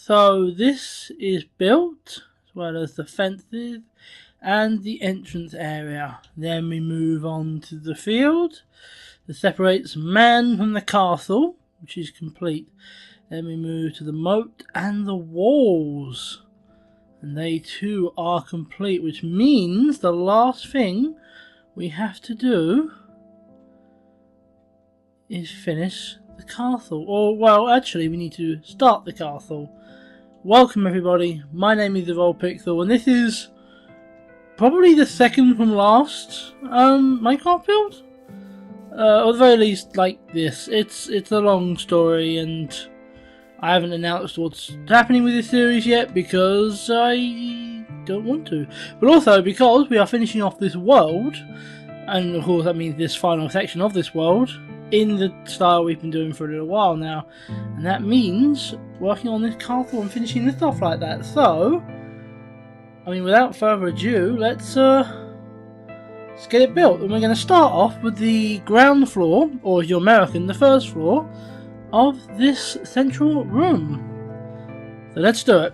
So this is built, as well as the fences and the entrance area. Then we move on to the field that separates man from the castle, which is complete. Then we move to the moat and the walls, and they too are complete, which means the last thing we have to do is finish the castle. Or, well, actually we need to start the castle. Welcome everybody, my name is EvolvedPixel, and this is probably the second from last MineCraft build. Or at the very least, like this. It's a long story, and I haven't announced what's happening with this series yet because I don't want to. But also because we are finishing off this world, and of course that means this final section of this world, in the style we've been doing for a little while now. And that means working on this castle and finishing this off like that. So, I mean, without further ado, let's get it built. And we're going to start off with the ground floor, or if you're American, the first floor of this central room. So let's do it.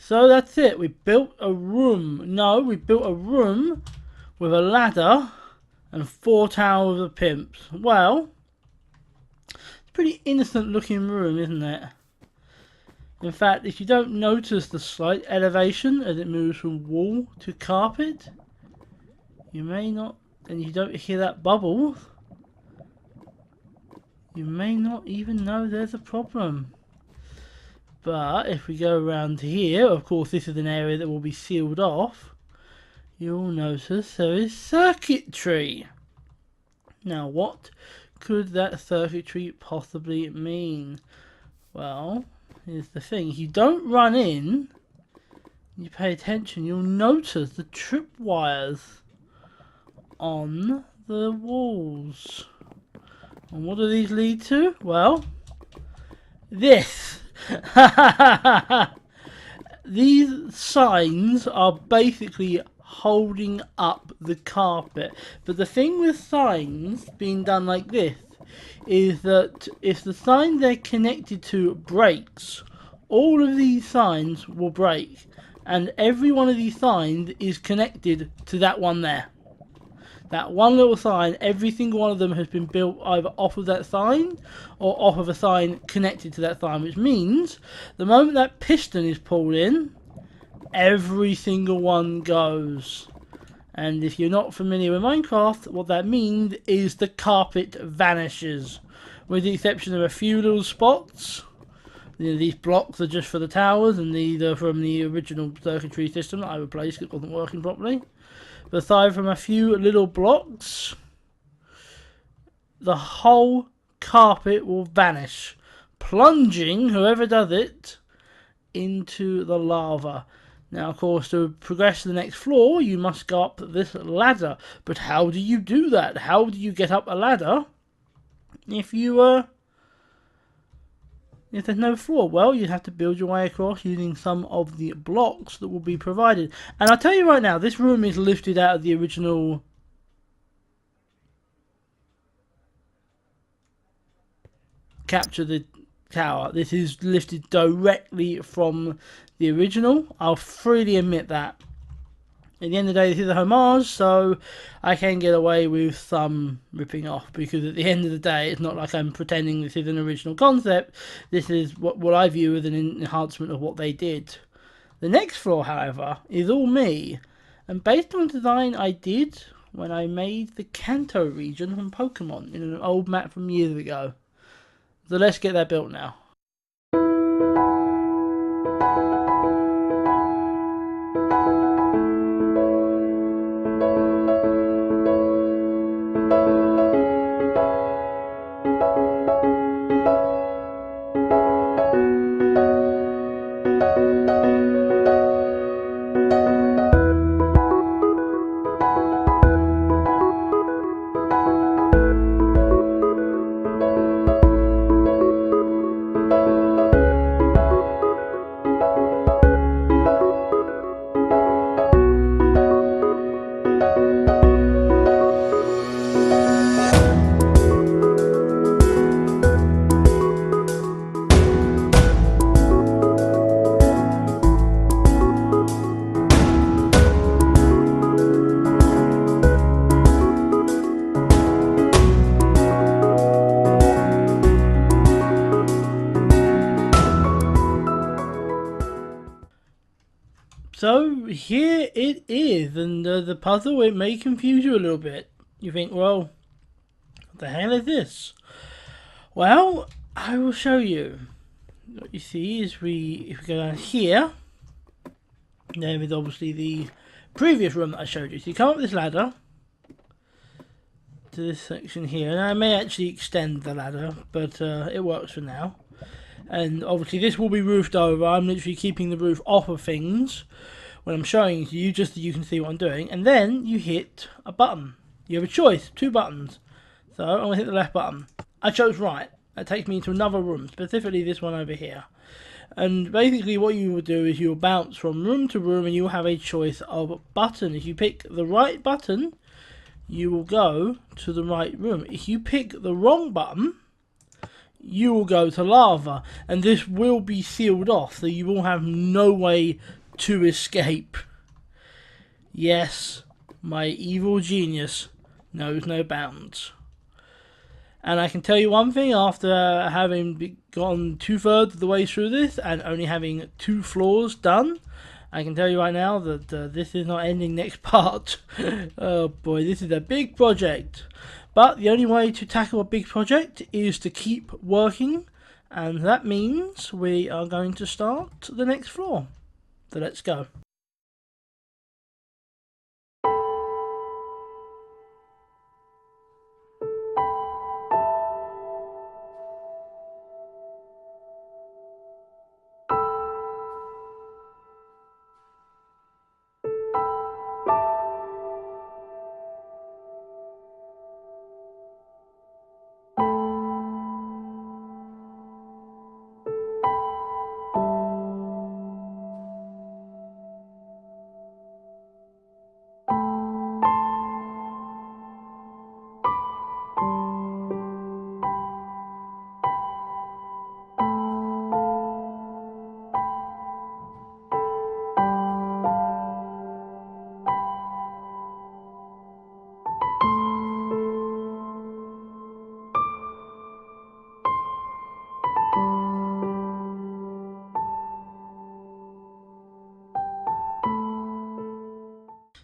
So that's it, we built a room. No, we built a room with a ladder and 4 towers of pimps. Well, it's a pretty innocent looking room, isn't it? In fact, if you don't notice the slight elevation as it moves from wall to carpet, you may not, and you don't hear that bubble, you may not even know there's a problem. But if we go around here, of course this is an area that will be sealed off, you'll notice there is circuitry. Now what could that circuitry possibly mean? Well, here's the thing, if you don't run in, you pay attention, you'll notice the tripwires on the walls. And what do these lead to? Well, this. These signs are basically holding up the carpet. But the thing with signs being done like this is that if the sign they're connected to breaks, all of these signs will break. And every one of these signs is connected to that one there. That one little sign, every single one of them has been built either off of that sign or off of a sign connected to that sign, which means the moment that piston is pulled in, every single one goes. And if you're not familiar with Minecraft, what that means is the carpet vanishes, with the exception of a few little spots. You know, these blocks are just for the towers, and these are from the original circuitry system that I replaced because it wasn't working properly. But aside from a few little blocks, the whole carpet will vanish, plunging whoever does it into the lava. Now, of course, to progress to the next floor, you must go up this ladder. But how do you do that? How do you get up a ladder if if there's no floor? Well, you have to build your way across using some of the blocks that will be provided. And I'll tell you right now, this room is lifted out of the original Capture the Tower. This is lifted directly from the original. I'll freely admit that. At the end of the day, this is a homage, so I can get away with some ripping off, because at the end of the day, it's not like I'm pretending this is an original concept. This is what I view as an enhancement of what they did. The next floor, however, is all me, and based on design I did when I made the Kanto region from Pokemon in an old map from years ago. So let's get that built now. So here it is, and the puzzle, it may confuse you a little bit. You think, well, what the hell is this? Well, I will show you. What you see is if we go down here, there is obviously the previous room that I showed you. So you come up this ladder to this section here, and I may actually extend the ladder, but it works for now. And obviously this will be roofed over. I'm literally keeping the roof off of things when I'm showing it to you, just so you can see what I'm doing. And then you hit a button. You have a choice, 2 buttons. So I'm going to hit the left button. I chose right. That takes me into another room, specifically this one over here. And basically what you will do is you will bounce from room to room, and you will have a choice of button. If you pick the right button, you will go to the right room. If you pick the wrong button, you will go to lava, and this will be sealed off, so you will have no way to escape. Yes, my evil genius knows no bounds. And I can tell you one thing, after having gone 2/3 of the way through this and only having 2 floors done, I can tell you right now that this is not ending next part. Oh boy, this is a big project. But the only way to tackle a big project is to keep working, and that means we are going to start the next floor. So let's go.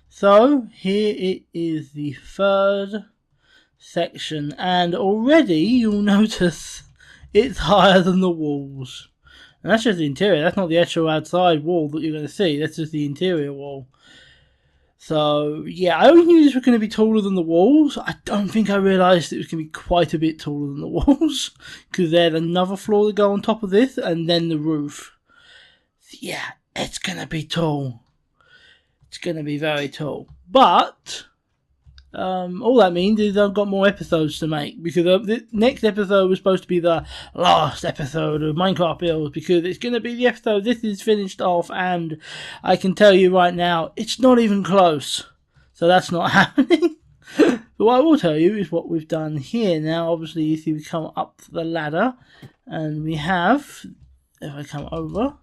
So here it is, the 3rd section, and already you'll notice it's higher than the walls. And that's just the interior, that's not the actual outside wall that you're going to see, that's just the interior wall. So yeah, I always knew this was going to be taller than the walls. I don't think I realised it was going to be quite a bit taller than the walls, because there's another floor to go on top of this, and then the roof. So yeah, it's going to be tall. It's going to be very tall. But all that means is I've got more episodes to make, because the next episode was supposed to be the last episode of Minecraft builds, because it's going to be the episode this is finished off, and I can tell you right now, it's not even close. So that's not happening. But what I will tell you is what we've done here. Now, obviously, you see we come up the ladder, and we have, if I come over,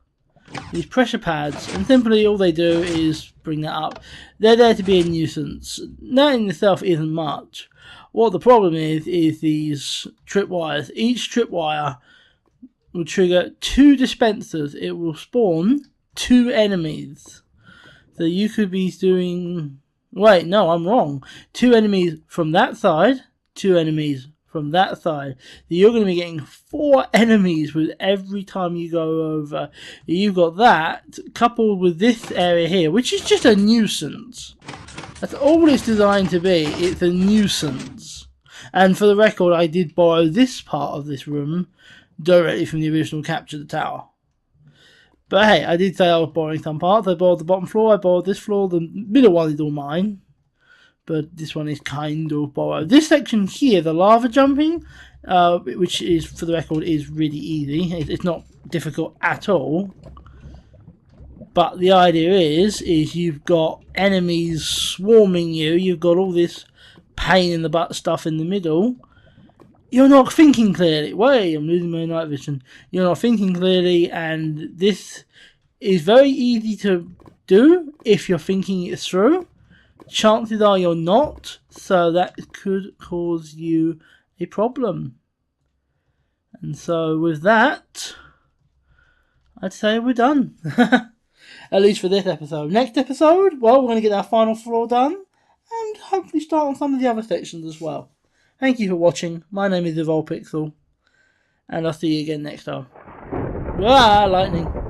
these pressure pads, and simply all they do is bring that up. They're there to be a nuisance. That in itself isn't much. What the problem is these tripwires. Each tripwire will trigger 2 dispensers. It will spawn 2 enemies. So you could be doing... Wait, no, I'm wrong. 2 enemies from that side, 2 enemies from that side. You're going to be getting 4 enemies with every time you go over. You've got that coupled with this area here, which is just a nuisance. That's all it's designed to be. It's a nuisance. And for the record, I did borrow this part of this room directly from the original Capture the Tower. But hey, I did say I was borrowing some parts. I borrowed the bottom floor, I borrowed this floor, the middle one is all mine. But this one is kind of borrowed. This section here, the lava jumping, which is, for the record, is really easy. It's not difficult at all. But the idea is you've got enemies swarming you. You've got all this pain in the butt stuff in the middle. You're not thinking clearly. Wait, I'm losing my night vision. You're not thinking clearly, and this is very easy to do if you're thinking it through. Chances are you're not, so that could cause you a problem. And so with that, I'd say we're done. At least for this episode. Next episode, well, we're going to get our final floor done, and hopefully start on some of the other sections as well. Thank you for watching. My name is EvolvedPixel, and I'll see you again next time. Ah, lightning.